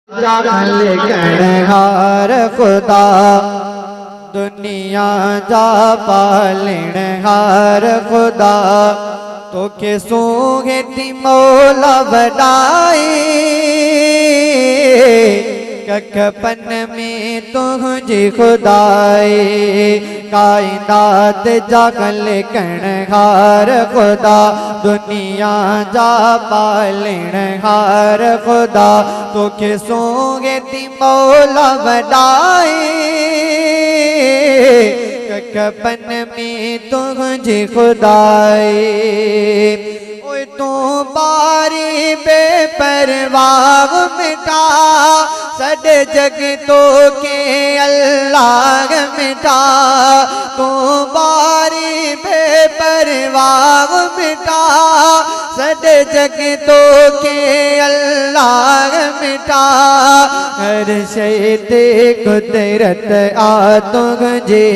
जागल कणहार खुदा दुनिया जा पालनहार खुदा तोखे सूंघे थी मौला वडाई कखपन में तुझी खुदाई कायनात जागल कणहार खुदा दुनिया जा पालनहार खुदा तोखे सूंघे थी मौला वडाई कखपन में तुझी खुदाई ओए तू बारी बेपरवाह मिटा सड जग तो के अल्लाह मिटा तू बारी बेपरवाह मिटा सड जग तो के अल्लाह मिटा हर शय ते कुदरत आ तुझे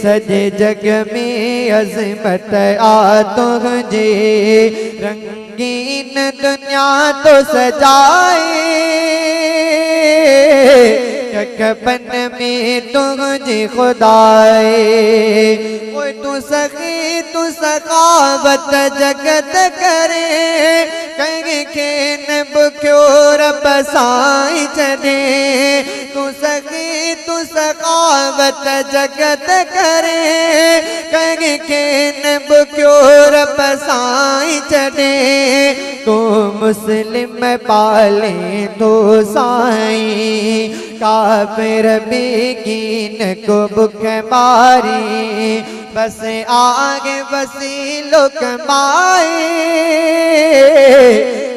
सजे जग में अज़मत आ तुझे रंगीन दुनिया तो सजाए कखपन में तुझे खुदाए ओए तू सखी तू सखावत जगत करे कहीं के नब क्यों रब साई चले तू सखी तू सखावत जगत करे कहीं के नब क्यों रब साई चले तू मुस्लिम पाले तो साई काफिर बेकीन को बुक मारी बस आगे बसी लोक माए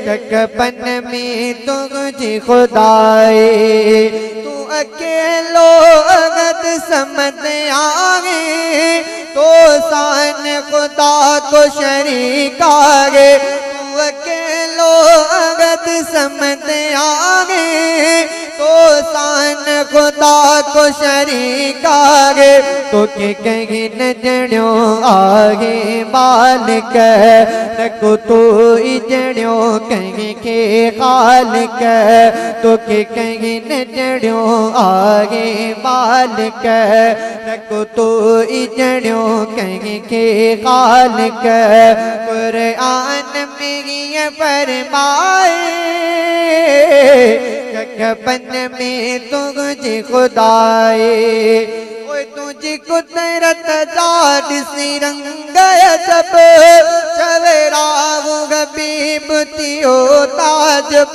कखपन में तुझे खुदाए तू अकेलो अगद समझ आगे तो शान खुदा को शरीक आगे तू अकेलो अगद समझ आगे तो शान खुदा को शरीक आगे तो के कहीं न जड़ो आगे मालिक न को तो जड़ो कहीं के खालिक तो के कहीं न जड़ो आगे मालिक न को तो जड़ो कहीं के खालिक कुरान में ये फरमाए कखपन में तुझे खुदाए ओए तुझे कुदरत जाद सी रंग जब सवेरा गबीब तियो ताजब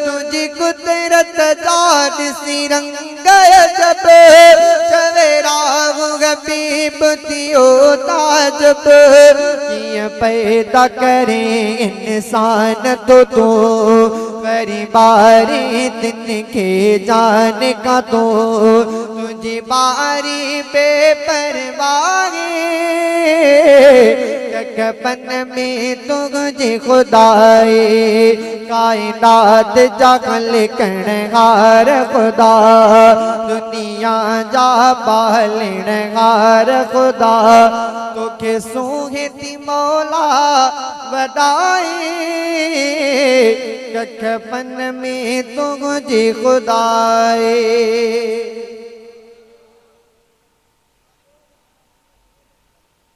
तुझे कुदरत जाद सी रंग जब सवेरा गबीब तियो ताजब किया पैदा करे इंसान तो तू बरी बारी दिन के जान का तो तुझे बारी बेपरवाही कखपन में तुझे खुदाए कायनात जागल कणहार खुदा दुनिया जा पालनहार खुदा तोखे सूंघे थी मौला वडाई कखपन में तुझे खुदाए।